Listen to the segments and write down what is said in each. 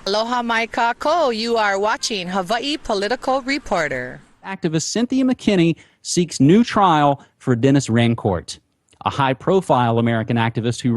Aloha mai kako. You are watching Hawaii Political Reporter. Activist Cynthia McKinney seeks new trial for Denis Rancourt, a high-profile American activist who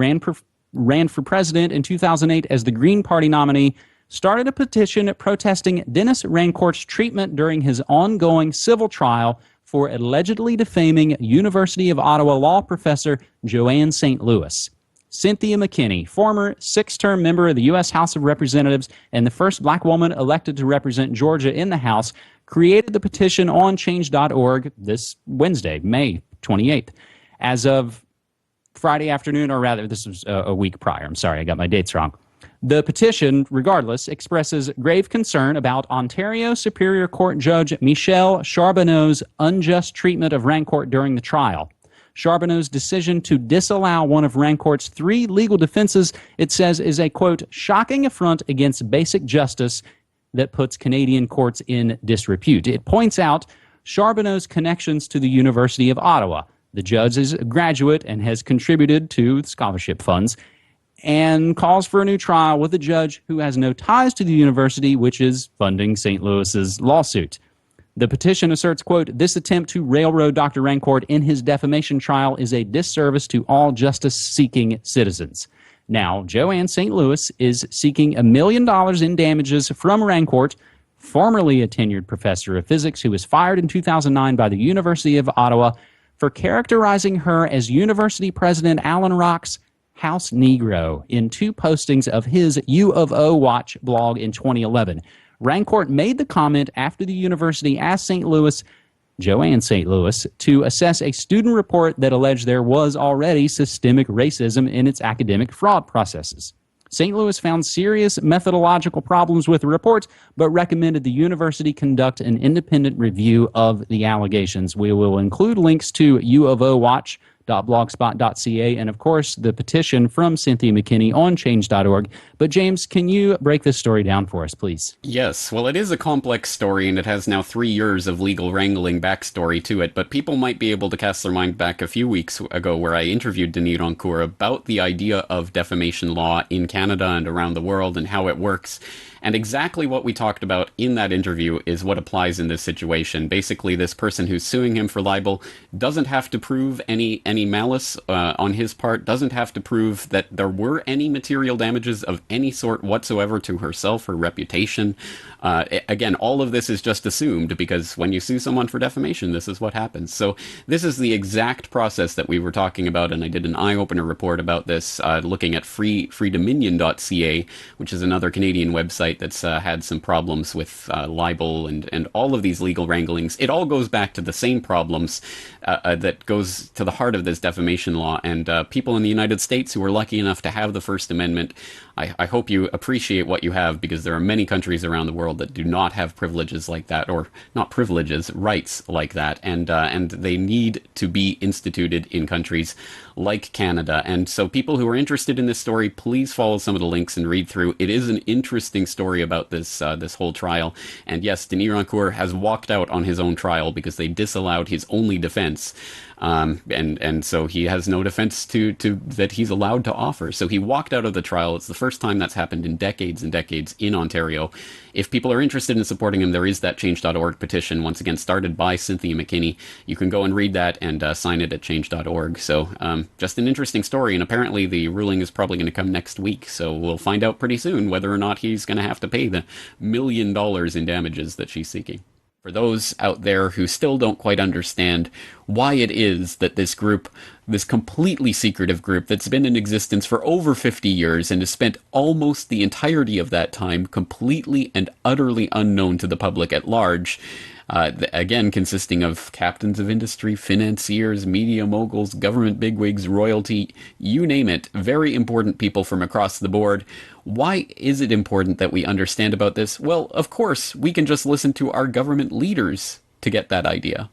ran for president in 2008 as the Green Party nominee, started a petition protesting Denis Rancourt's treatment during his ongoing civil trial for allegedly defaming University of Ottawa law professor Joanne St. Louis. Cynthia McKinney, former six-term member of the U.S. House of Representatives and the first black woman elected to represent Georgia in the House, created the petition on change.org this Wednesday, May 28th. As of Friday afternoon, or rather, this was a week prior. I'm sorry, I got my dates wrong. The petition, regardless, expresses grave concern about Ontario Superior Court Judge Michelle Charbonneau's unjust treatment of Rancourt during the trial. Charbonneau's decision to disallow one of Rancourt's three legal defenses, it says, is a, quote, shocking affront against basic justice that puts Canadian courts in disrepute. It points out Charbonneau's connections to the University of Ottawa. The judge is a graduate and has contributed to scholarship funds, and calls for a new trial with a judge who has no ties to the university, which is funding St. Louis's lawsuit. The petition asserts, quote, this attempt to railroad Dr. Rancourt in his defamation trial is a disservice to all justice-seeking citizens. Now, Joanne St. Louis is seeking $1 million in damages from Rancourt, formerly a tenured professor of physics who was fired in 2009 by the University of Ottawa for characterizing her as University President Alan Rock's House Negro in two postings of his U of O Watch blog in 2011. Rancourt made the comment after the university asked St. Louis, Joanne St. Louis, to assess a student report that alleged there was already systemic racism in its academic fraud processes. St. Louis found serious methodological problems with the report, but recommended the university conduct an independent review of the allegations. We will include links to U of O Watch, .blogspot.ca, and of course the petition from Cynthia McKinney on change.org. But James, can you break this story down for us, please? Yes, well, it is a complex story, and it has now 3 years of legal wrangling backstory to it, but people might be able to cast their mind back a few weeks ago where I interviewed Denis Rancourt about the idea of defamation law in Canada and around the world and how it works. And exactly what we talked about in that interview is what applies in this situation. Basically, this person who's suing him for libel doesn't have to prove any malice on his part, doesn't have to prove that there were any material damages of any sort whatsoever to herself, her reputation. Again, all of this is just assumed because when you sue someone for defamation, this is what happens. So this is the exact process that we were talking about, and I did an eye-opener report about this looking at freedominion.ca, which is another Canadian website that's had some problems with libel and all of these legal wranglings. It all goes back to the same problems that goes to the heart of this defamation law. And people in the United States who are lucky enough to have the First Amendment, I hope you appreciate what you have, because there are many countries around the world that do not have privileges like that, or not privileges, rights like that, and they need to be instituted in countries like Canada. And so people who are interested in this story, please follow some of the links and read through. It is an interesting story about this this whole trial. And yes, Denis Rancourt has walked out on his own trial because they disallowed his only defense. And so he has no defense to that he's allowed to offer. So he walked out of the trial. It's the first time that's happened in decades and decades in Ontario. If people are interested in supporting him, there is that change.org petition, once again started by Cynthia McKinney. You can go and read that and sign it at change.org. So just an interesting story, and apparently the ruling is probably going to come next week. So we'll find out pretty soon whether or not he's going to have to pay the $1 million in damages that she's seeking. For those out there who still don't quite understand why it is that this group, this completely secretive group that's been in existence for over 50 years and has spent almost the entirety of that time completely and utterly unknown to the public at large, again consisting of captains of industry, financiers, media moguls, government bigwigs, royalty, you name it, very important people from across the board. Why is it important that we understand about this? Well, of course, we can just listen to our government leaders to get that idea.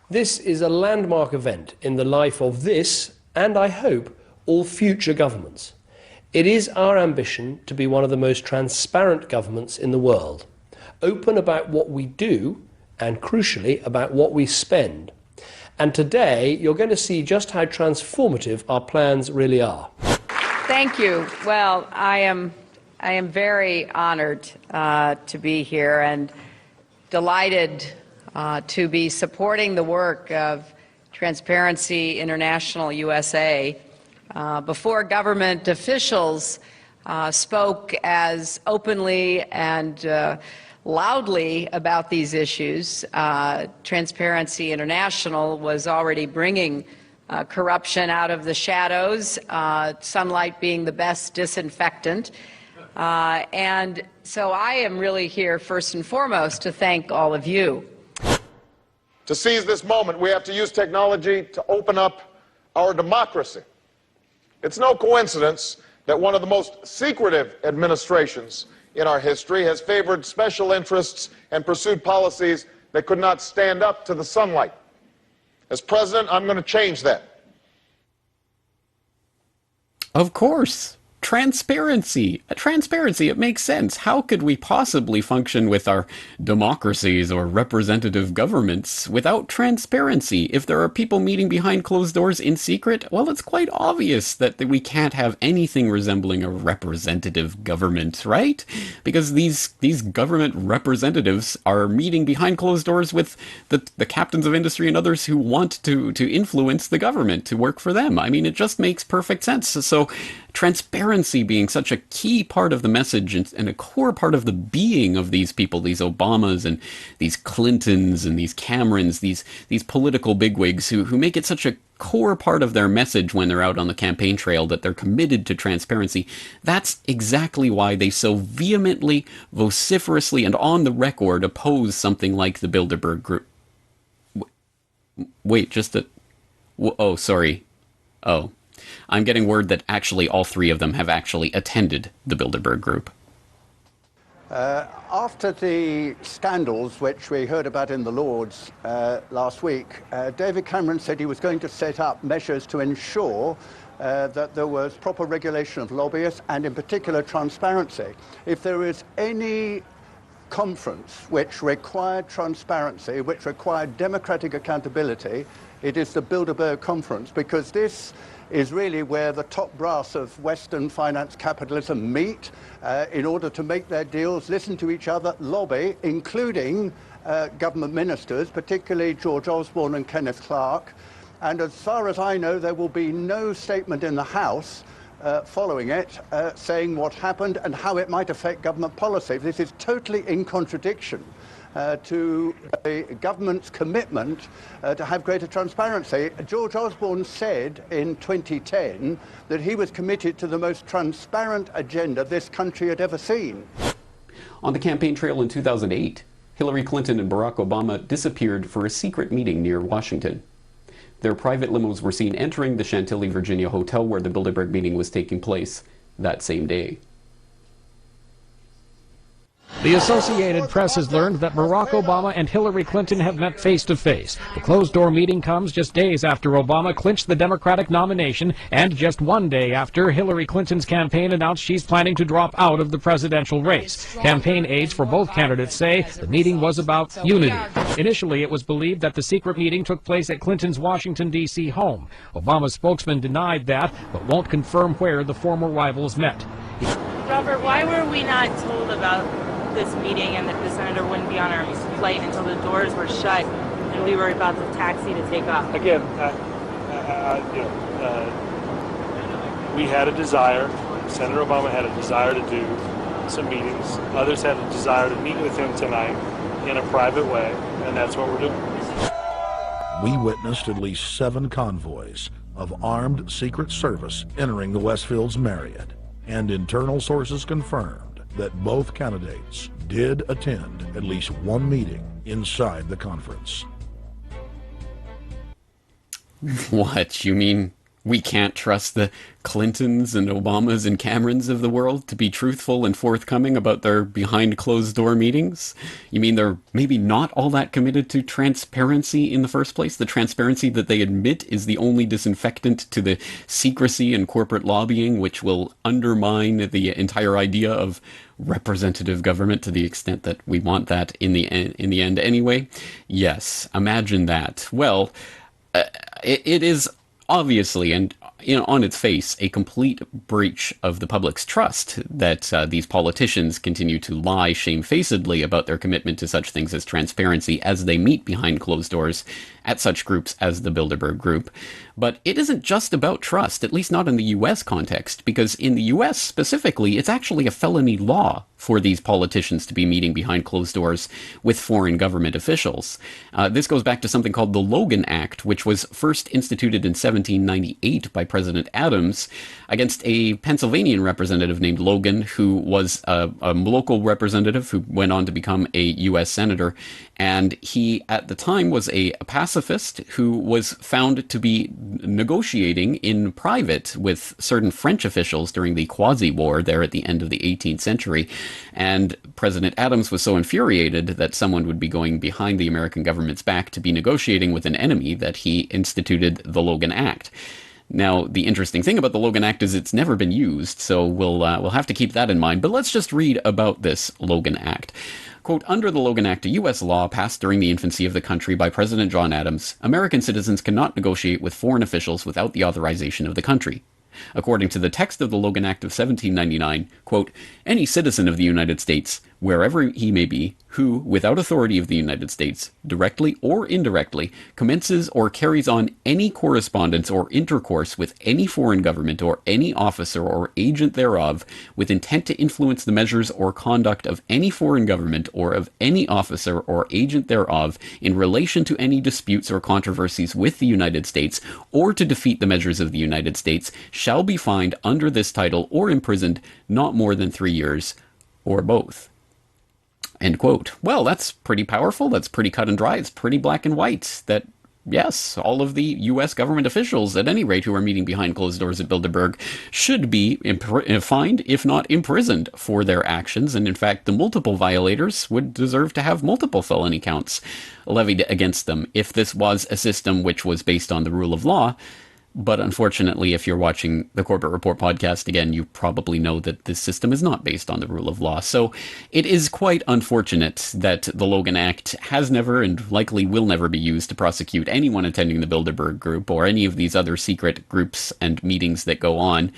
This is a landmark event in the life of this, and I hope, all future governments. It is our ambition to be one of the most transparent governments in the world, open about what we do, and crucially, about what we spend. And today, you're going to see just how transformative our plans really are. Thank you. Well, I am very honored to be here and delighted to be supporting the work of Transparency International USA. Before government officials spoke as openly and loudly about these issues, Transparency International was already bringing corruption out of the shadows, sunlight being the best disinfectant. And so I am really here first and foremost to thank all of you. To seize this moment, we have to use technology to open up our democracy. It's no coincidence that one of the most secretive administrations in our history has favored special interests and pursued policies that could not stand up to the sunlight. As president, I'm going to change that. Of course. Transparency. Transparency, it makes sense. How could we possibly function with our democracies or representative governments without transparency? If there are people meeting behind closed doors in secret, well, it's quite obvious that we can't have anything resembling a representative government, right? Because these government representatives are meeting behind closed doors with the captains of industry and others who want to influence the government, to work for them. I mean, it just makes perfect sense. So transparency being such a key part of the message and a core part of the being of these people, these Obamas and these Clintons and these Camerons, these political bigwigs who make it such a core part of their message when they're out on the campaign trail that they're committed to transparency. That's exactly why they so vehemently, vociferously, and on the record oppose something like the Bilderberg Group. Wait, just a... Oh, sorry. Oh. I'm getting word that actually all three of them have actually attended the Bilderberg Group. After the scandals which we heard about in the Lords last week, David Cameron said he was going to set up measures to ensure that there was proper regulation of lobbyists and in particular transparency. If there is any conference which required transparency, which required democratic accountability, it is the Bilderberg Conference, because this is really where the top brass of Western finance capitalism meet in order to make their deals, listen to each other, lobby, including government ministers, particularly George Osborne and Kenneth Clarke. And as far as I know, there will be no statement in the House following it saying what happened and how it might affect government policy. This is totally in contradiction to the government's commitment to have greater transparency. George Osborne said in 2010 that he was committed to the most transparent agenda this country had ever seen. On the campaign trail in 2008, Hillary Clinton and Barack Obama disappeared for a secret meeting near Washington. Their private limos were seen entering the Chantilly, Virginia hotel where the Bilderberg meeting was taking place that same day. The Associated Press has learned that Barack Obama and Hillary Clinton have met face-to-face. The closed-door meeting comes just days after Obama clinched the Democratic nomination and just one day after Hillary Clinton's campaign announced she's planning to drop out of the presidential race. Campaign aides for both candidates say the meeting was about unity. Initially, it was believed that the secret meeting took place at Clinton's Washington, D.C. home. Obama's spokesman denied that, but won't confirm where the former rivals met. Robert, why were we not told about this meeting and that the senator wouldn't be on our flight until the doors were shut and we were about to taxi to take off? Again, we had a desire, Senator Obama had a desire to do some meetings. Others had a desire to meet with him tonight in a private way, and that's what we're doing. We witnessed at least 7 convoys of armed Secret Service entering the Westfield's Marriott, and internal sources confirmed that both candidates did attend at least one meeting inside the conference. What, you mean we can't trust the Clintons and Obamas and Camerons of the world to be truthful and forthcoming about their behind closed door meetings? You mean they're maybe not all that committed to transparency in the first place? The transparency that they admit is the only disinfectant to the secrecy and corporate lobbying, which will undermine the entire idea of representative government to the extent that we want that in the end anyway? Yes, imagine that. Well, it is obviously and on its face, a complete breach of the public's trust that these politicians continue to lie shamefacedly about their commitment to such things as transparency as they meet behind closed doors at such groups as the Bilderberg Group. But it isn't just about trust, at least not in the U.S. context, because in the U.S. specifically, it's actually a felony law for these politicians to be meeting behind closed doors with foreign government officials. This goes back to something called the Logan Act, which was first instituted in 1798 by President Adams against a Pennsylvanian representative named Logan, who was a local representative who went on to become a U.S. senator. And he, at the time, was a pacifist who was found to be negotiating in private with certain French officials during the Quasi-War there at the end of the 18th century. And President Adams was so infuriated that someone would be going behind the American government's back to be negotiating with an enemy that he instituted the Logan Act. Now, the interesting thing about the Logan Act is it's never been used, so we'll have to keep that in mind. But let's just read about this Logan Act. Quote, under the Logan Act, a U.S. law passed during the infancy of the country by President John Adams, American citizens cannot negotiate with foreign officials without the authorization of the country. According to the text of the Logan Act of 1799, quote, any citizen of the United States, wherever he may be, who, without authority of the United States, directly or indirectly, commences or carries on any correspondence or intercourse with any foreign government or any officer or agent thereof, with intent to influence the measures or conduct of any foreign government or of any officer or agent thereof in relation to any disputes or controversies with the United States, or to defeat the measures of the United States, shall be fined under this title or imprisoned not more than 3 years, or both. End quote. Well, that's pretty powerful. That's pretty cut and dry. It's pretty black and white that, yes, all of the U.S. government officials, at any rate, who are meeting behind closed doors at Bilderberg should be fined, if not imprisoned, for their actions. And in fact, the multiple violators would deserve to have multiple felony counts levied against them if this was a system which was based on the rule of law. But unfortunately, if you're watching the Corbett Report podcast, again, you probably know that this system is not based on the rule of law. So it is quite unfortunate that the Logan Act has never and likely will never be used to prosecute anyone attending the Bilderberg Group or any of these other secret groups and meetings that go on.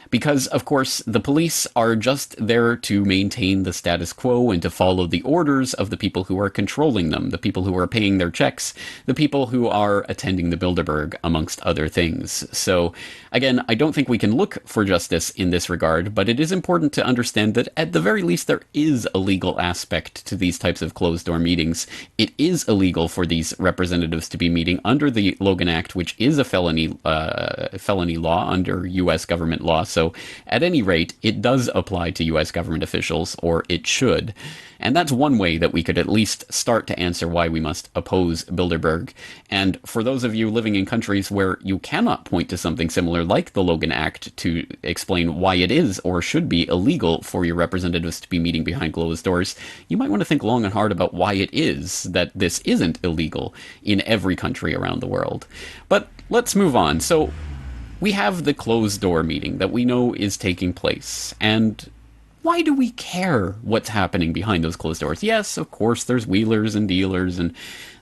Because, of course, the police are just there to maintain the status quo and to follow the orders of the people who are controlling them, the people who are paying their checks, the people who are attending the Bilderberg, amongst other things. So, again, I don't think we can look for justice in this regard, but it is important to understand that at the very least there is a legal aspect to these types of closed-door meetings. It is illegal for these representatives to be meeting under the Logan Act, which is a felony law under U.S. government law. So at any rate, it does apply to U.S. government officials, or it should. And that's one way that we could at least start to answer why we must oppose Bilderberg. And for those of you living in countries where you cannot point to something similar like the Logan Act to explain why it is or should be illegal for your representatives to be meeting behind closed doors, you might want to think long and hard about why it is that this isn't illegal in every country around the world. But let's move on. So we have the closed-door meeting that we know is taking place, and why do we care what's happening behind those closed doors? Yes, of course, there's wheelers and dealers, and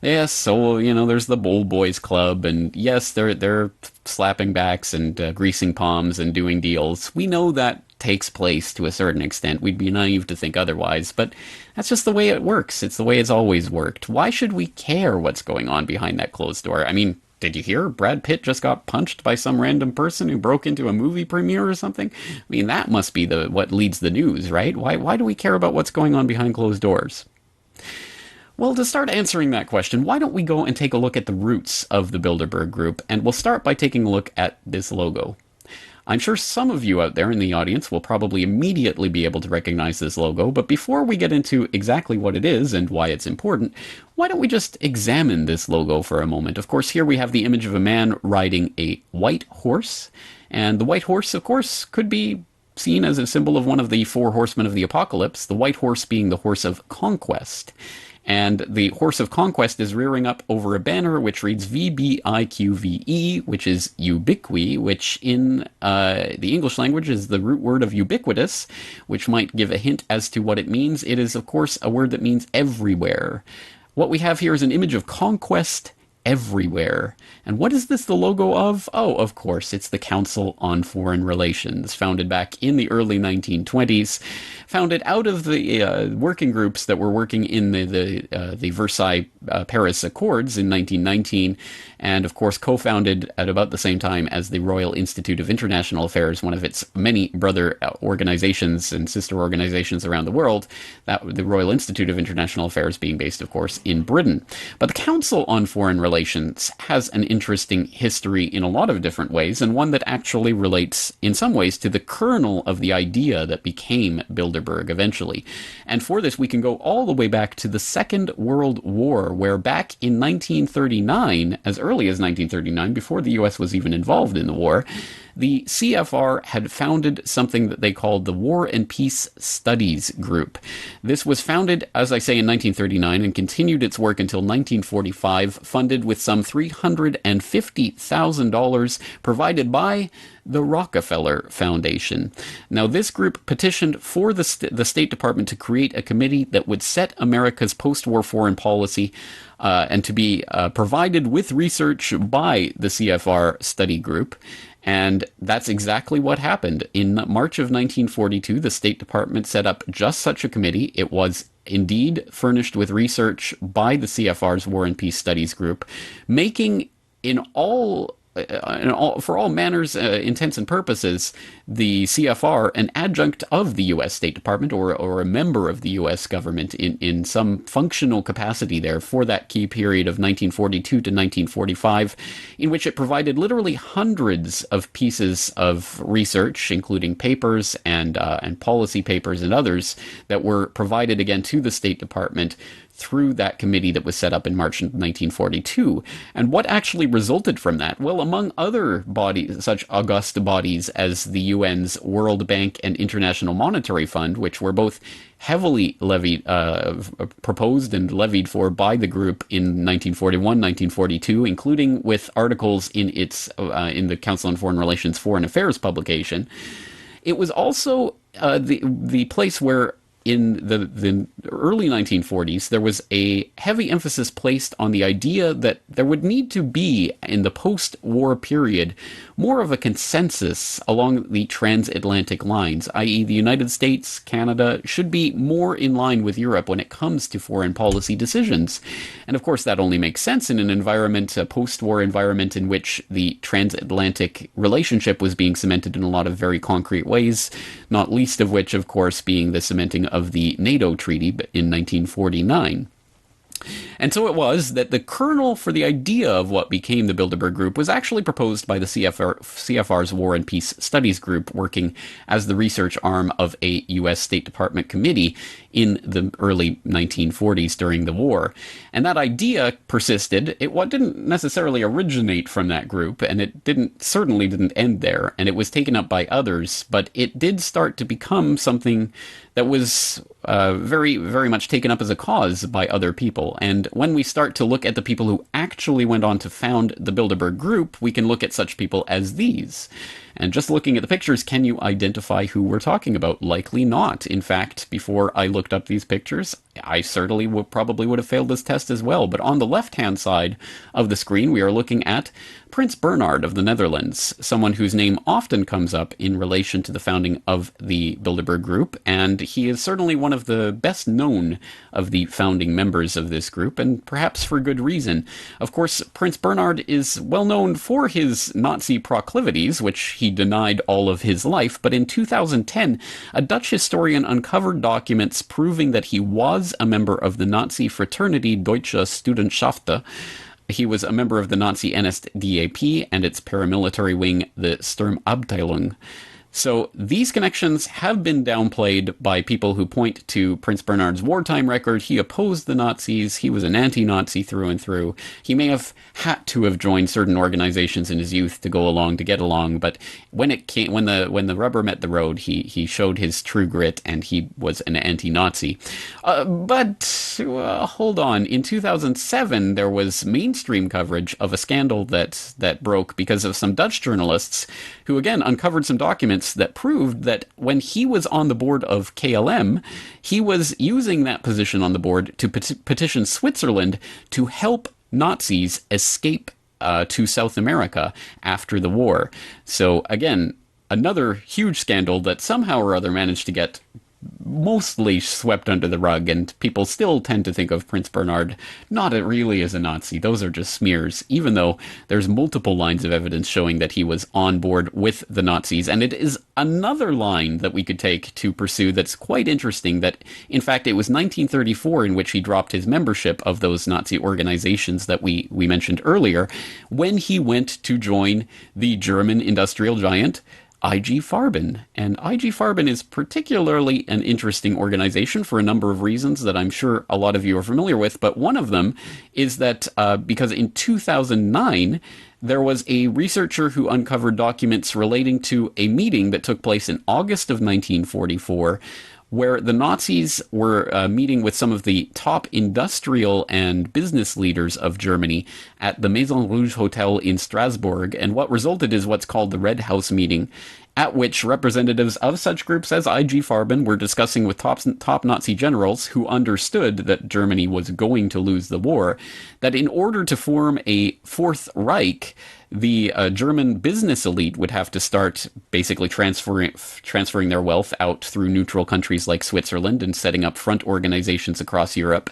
yes, so, there's the Bold Boys Club, and yes, they're slapping backs and greasing palms and doing deals. We know that takes place to a certain extent. We'd be naive to think otherwise, but that's just the way it works. It's the way it's always worked. Why should we care what's going on behind that closed door? I mean, did you hear Brad Pitt just got punched by some random person who broke into a movie premiere or something? I mean, that must be what leads the news, right? Why do we care about what's going on behind closed doors? Well, to start answering that question, why don't we go and take a look at the roots of the Bilderberg Group, and we'll start by taking a look at this logo. I'm sure some of you out there in the audience will probably immediately be able to recognize this logo, but before we get into exactly what it is and why it's important, why don't we just examine this logo for a moment? Of course, here we have the image of a man riding a white horse, and the white horse, of course, could be seen as a symbol of one of the four horsemen of the apocalypse, the white horse being the horse of conquest. And the horse of conquest is rearing up over a banner which reads VBIQVE, which is ubiqui, which in the English language is the root word of ubiquitous, which might give a hint as to what it means. It is, of course, a word that means everywhere. What we have here is an image of conquest everywhere. And what is this the logo of? Oh, of course, it's the Council on Foreign Relations, founded back in the early 1920s, founded out of the working groups that were working in the Versailles Paris Accords in 1919, and of course co-founded at about the same time as the Royal Institute of International Affairs, one of its many brother organizations and sister organizations around the world, that the Royal Institute of International Affairs being based, of course, in Britain. But the Council on Foreign Relations has an interesting history in a lot of different ways, and one that actually relates in some ways to the kernel of the idea that became Bilderberg eventually. And for this, we can go all the way back to the Second World War, where back in 1939, as early as 1939, before the US was even involved in the war, the CFR had founded something that they called the War and Peace Studies Group. This was founded, as I say, in 1939 and continued its work until 1945, funded with some $350,000 provided by the Rockefeller Foundation. Now, this group petitioned for the State Department to create a committee that would set America's post-war foreign policy and to be provided with research by the CFR study group. And that's exactly what happened. In March of 1942, the State Department set up just such a committee. It was indeed furnished with research by the CFR's War and Peace Studies Group, making for all manners, intents and purposes, the CFR an adjunct of the U.S. State Department or a member of the U.S. government in some functional capacity there for that key period of 1942 to 1945, in which it provided literally hundreds of pieces of research, including papers and policy papers and others that were provided again to the State Department through that committee that was set up in March of 1942. And what actually resulted from that? Well, among other bodies, such august bodies as the UN's World Bank and International Monetary Fund, which were both heavily proposed and levied for by the group in 1941, 1942, including with articles in in the Council on Foreign Relations Foreign Affairs publication. It was also the place where in the early 1940s, there was a heavy emphasis placed on the idea that there would need to be, in the post-war period, more of a consensus along the transatlantic lines, i.e. the United States, Canada, should be more in line with Europe when it comes to foreign policy decisions. And of course, that only makes sense in an environment, a post-war environment in which the transatlantic relationship was being cemented in a lot of very concrete ways, not least of which, of course, being the cementing of the NATO treaty in 1949. And so it was that the kernel for the idea of what became the Bilderberg Group was actually proposed by the CFR's War and Peace Studies Group, working as the research arm of a U.S. State Department committee in the early 1940s during the war. And that idea persisted. It didn't necessarily originate from that group, and it certainly didn't end there, and it was taken up by others, but it did start to become something that was very, very much taken up as a cause by other people. And when we start to look at the people who actually went on to found the Bilderberg Group, we can look at such people as these. And just looking at the pictures, can you identify who we're talking about? Likely not. In fact, before I looked up these pictures, I certainly probably would have failed this test as well. But on the left-hand side of the screen, we are looking at Prince Bernhard of the Netherlands, someone whose name often comes up in relation to the founding of the Bilderberg Group, and he is certainly one of the best known of the founding members of this group, and perhaps for good reason. Of course, Prince Bernhard is well known for his Nazi proclivities, which he denied all of his life, but in 2010, a Dutch historian uncovered documents proving that he was a member of the Nazi fraternity Deutsche Studentschaft. He was a member of the Nazi NSDAP and its paramilitary wing, the Sturmabteilung. So these connections have been downplayed by people who point to Prince Bernhard's wartime record. He opposed the Nazis. He was an anti-Nazi through and through. He may have had to have joined certain organizations in his youth to get along. But when the rubber met the road, he showed his true grit, and he was an anti-Nazi. But hold on. In 2007, there was mainstream coverage of a scandal that broke because of some Dutch journalists who, again, uncovered some documents that proved that when he was on the board of KLM, he was using that position on the board to petition Switzerland to help Nazis escape to South America after the war. So again, another huge scandal that somehow or other managed to get mostly swept under the rug, and people still tend to think of Prince Bernhard not really as a Nazi. Those are just smears, even though there's multiple lines of evidence showing that he was on board with the Nazis. And it is another line that we could take to pursue that's quite interesting, that in fact it was 1934 in which he dropped his membership of those Nazi organizations that we mentioned earlier, when he went to join the German industrial giant IG Farben. And IG Farben is particularly an interesting organization for a number of reasons that I'm sure a lot of you are familiar with, but one of them is that because in 2009, there was a researcher who uncovered documents relating to a meeting that took place in August of 1944, where the Nazis were meeting with some of the top industrial and business leaders of Germany at the Maison Rouge Hotel in Strasbourg. And what resulted is what's called the Red House meeting, at which representatives of such groups as IG Farben were discussing with top Nazi generals who understood that Germany was going to lose the war, that in order to form a Fourth Reich, the German business elite would have to start basically transferring their wealth out through neutral countries like Switzerland and setting up front organizations across Europe,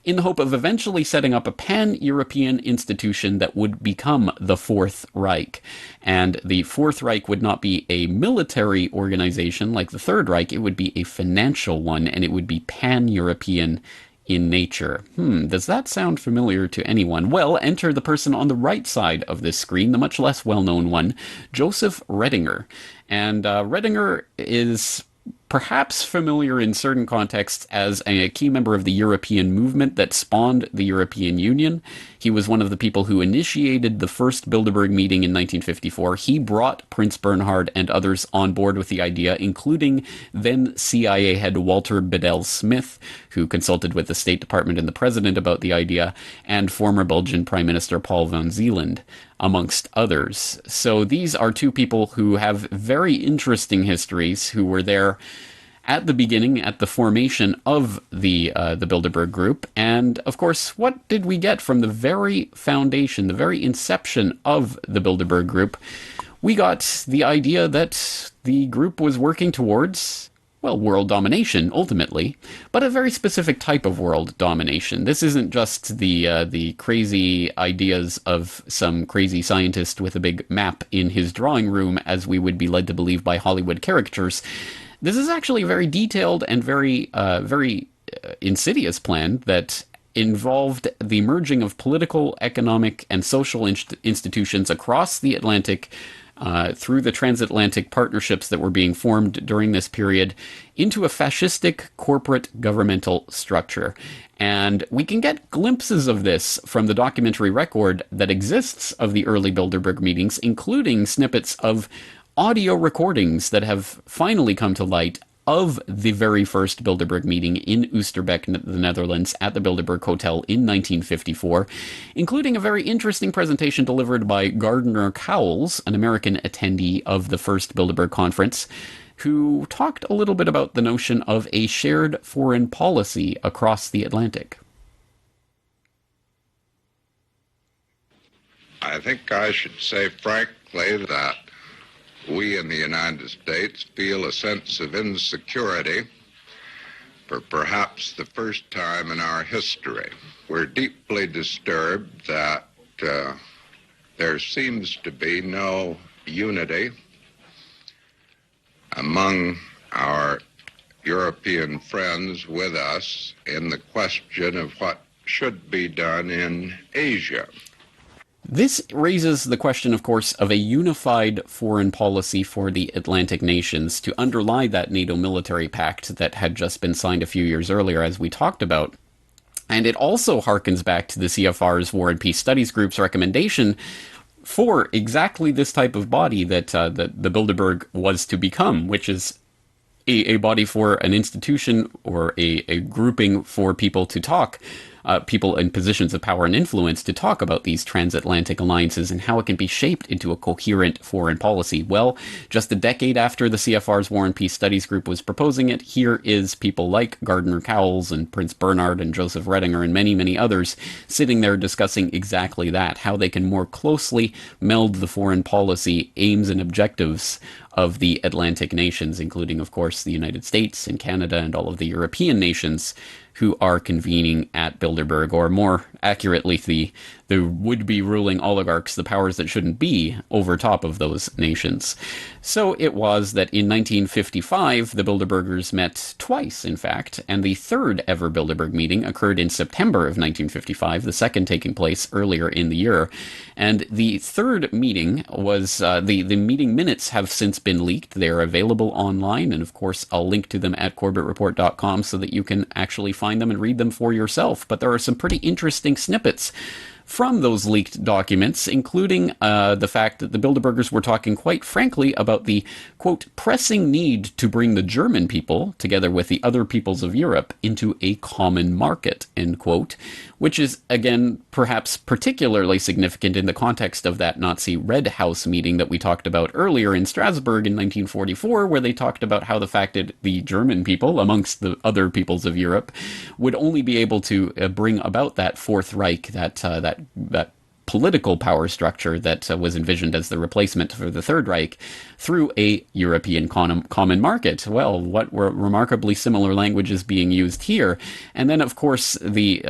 in the hope of eventually setting up a pan-European institution that would become the Fourth Reich. And the Fourth Reich would not be a military organization like the Third Reich, it would be a financial one, and it would be pan-European in nature. Does that sound familiar to anyone? Well, enter the person on the right side of this screen, the much less well-known one, Joseph Redinger. And Redinger is perhaps familiar in certain contexts as a key member of the European movement that spawned the European Union. He was one of the people who initiated the first Bilderberg meeting in 1954. He brought Prince Bernhard and others on board with the idea, including then CIA head Walter Bedell Smith, who consulted with the State Department and the President about the idea, and former Belgian Prime Minister Paul van Zeeland, amongst others. So these are two people who have very interesting histories, who were there at the beginning, at the formation of the Bilderberg Group. And, of course, what did we get from the very foundation, the very inception of the Bilderberg Group? We got the idea that the group was working towards, well, world domination, ultimately, but a very specific type of world domination. This isn't just the crazy ideas of some crazy scientist with a big map in his drawing room, as we would be led to believe by Hollywood caricatures. This is actually a very detailed and very insidious plan that involved the merging of political, economic, and social institutions across the Atlantic through the transatlantic partnerships that were being formed during this period into a fascistic corporate governmental structure. And we can get glimpses of this from the documentary record that exists of the early Bilderberg meetings, including snippets of audio recordings that have finally come to light of the very first Bilderberg meeting in Oosterbeek, the Netherlands, at the Bilderberg Hotel in 1954, including a very interesting presentation delivered by Gardner Cowles, an American attendee of the first Bilderberg Conference, who talked a little bit about the notion of a shared foreign policy across the Atlantic. I think I should say frankly that we in the United States feel a sense of insecurity for perhaps the first time in our history. We're deeply disturbed that there seems to be no unity among our European friends with us in the question of what should be done in Asia. This raises the question, of course, of a unified foreign policy for the Atlantic nations to underlie that NATO military pact that had just been signed a few years earlier, as we talked about. And it also harkens back to the CFR's War and Peace Studies Group's recommendation for exactly this type of body that the Bilderberg was to become, which is a body for an institution or a grouping for people to talk people in positions of power and influence to talk about these transatlantic alliances and how it can be shaped into a coherent foreign policy. Well, just a decade after the CFR's War and Peace Studies Group was proposing it, here is people like Gardner Cowles and Prince Bernhard and Joseph Redinger and many, many others sitting there discussing exactly that, how they can more closely meld the foreign policy aims and objectives of the Atlantic nations, including, of course, the United States and Canada and all of the European nations who are convening at Bilderberg, or more accurately, the would-be ruling oligarchs, the powers that shouldn't be, over top of those nations. So it was that in 1955, the Bilderbergers met twice, in fact, and the third ever Bilderberg meeting occurred in September of 1955, the second taking place earlier in the year. And the third meeting was, the meeting minutes have since been leaked. They are available online, and of course, I'll link to them at corbettreport.com so that you can actually find them and read them for yourself. But there are some pretty interesting snippets from those leaked documents, including the fact that the Bilderbergers were talking quite frankly about the, quote, pressing need to bring the German people, together with the other peoples of Europe, into a common market, end quote, which is, again, perhaps particularly significant in the context of that Nazi Red House meeting that we talked about earlier in Strasbourg in 1944, where they talked about how the fact that the German people, amongst the other peoples of Europe, would only be able to bring about that Fourth Reich, that political power structure that was envisioned as the replacement for the Third Reich, through a European common market. Well, what were remarkably similar languages being used here? And then, of course, the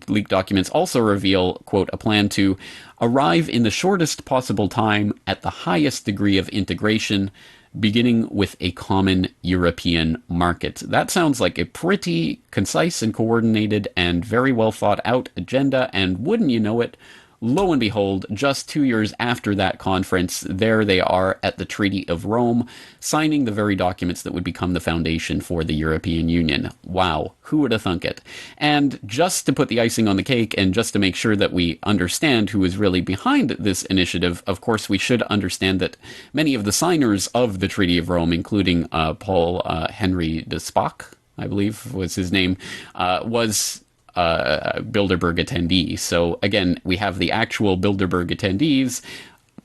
leaked documents also reveal, quote, a plan to arrive in the shortest possible time at the highest degree of integration, beginning with a common European market. That sounds like a pretty concise and coordinated and very well thought out agenda, and wouldn't you know it, lo and behold, just 2 years after that conference, there they are at the Treaty of Rome, signing the very documents that would become the foundation for the European Union. Wow, who would have thunk it? And just to put the icing on the cake, and just to make sure that we understand who is really behind this initiative, of course, we should understand that many of the signers of the Treaty of Rome, including Paul Henry de Spaak, I believe was his name, was Bilderberg attendee. So again, we have the actual Bilderberg attendees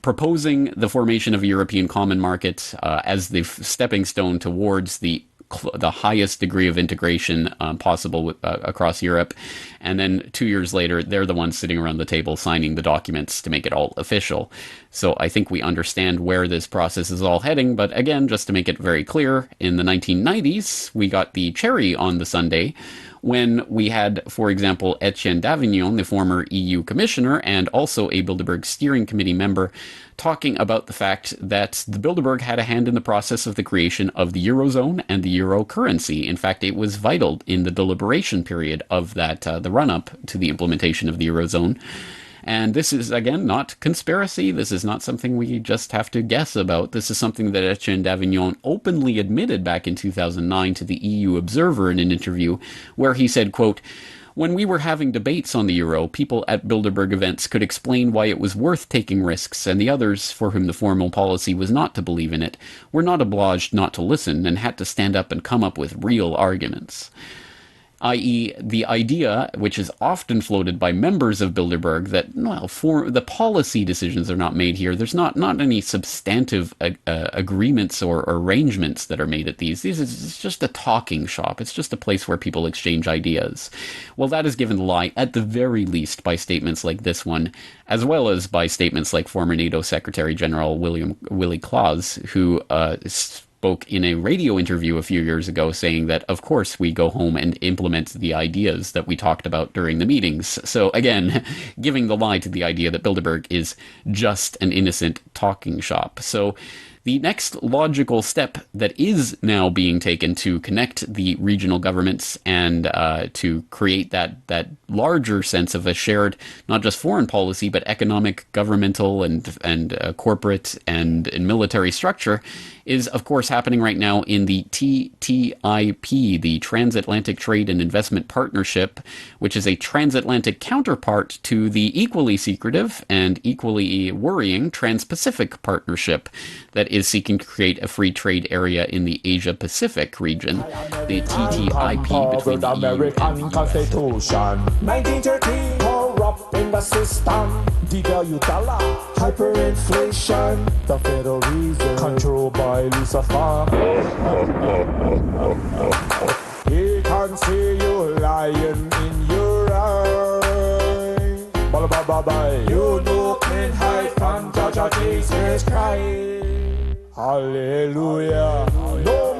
proposing the formation of a European common market as the stepping stone towards the highest degree of integration possible across Europe. And then 2 years later, they're the ones sitting around the table signing the documents to make it all official. So I think we understand where this process is all heading. But again, just to make it very clear, in the 1990s, we got the cherry on the sundae when we had, for example, Etienne Davignon, the former EU commissioner and also a Bilderberg steering committee member, talking about the fact that the Bilderberg had a hand in the process of the creation of the Eurozone and the Euro currency. In fact, it was vital in the deliberation period of that, the run-up to the implementation of the Eurozone. And this is, again, not conspiracy. This is not something we just have to guess about. This is something that Etienne Davignon openly admitted back in 2009 to the EU Observer in an interview, where he said, quote, "When we were having debates on the euro, people at Bilderberg events could explain why it was worth taking risks, and the others, for whom the formal policy was not to believe in it, were not obliged not to listen and had to stand up and come up with real arguments." I.e., the idea, which is often floated by members of Bilderberg, that, well, for the policy decisions are not made here. There's not any substantive agreements or arrangements that are made at these. It's just a talking shop. It's just a place where people exchange ideas. Well, that is given the lie, at the very least, by statements like this one, as well as by statements like former NATO Secretary General Willy Claus, who spoke in a radio interview a few years ago saying that, of course, we go home and implement the ideas that we talked about during the meetings. So again, giving the lie to the idea that Bilderberg is just an innocent talking shop. So the next logical step that is now being taken to connect the regional governments and to create that larger sense of a shared, not just foreign policy, but economic, governmental, and corporate and military structure is, of course, happening right now in the TTIP, the Transatlantic Trade and Investment Partnership, which is a transatlantic counterpart to the equally secretive and equally worrying Trans-Pacific Partnership that is seeking to create a free trade area in the Asia-Pacific region. The TTIP between the EU and the US. 1913, corrupt in the system. Devalue dollar, hyperinflation. The Federal Reserve, controlled by Lucifer. He can see you lying in your eye. Bye. You know can hide from Judge Jesus Christ. Hallelujah. No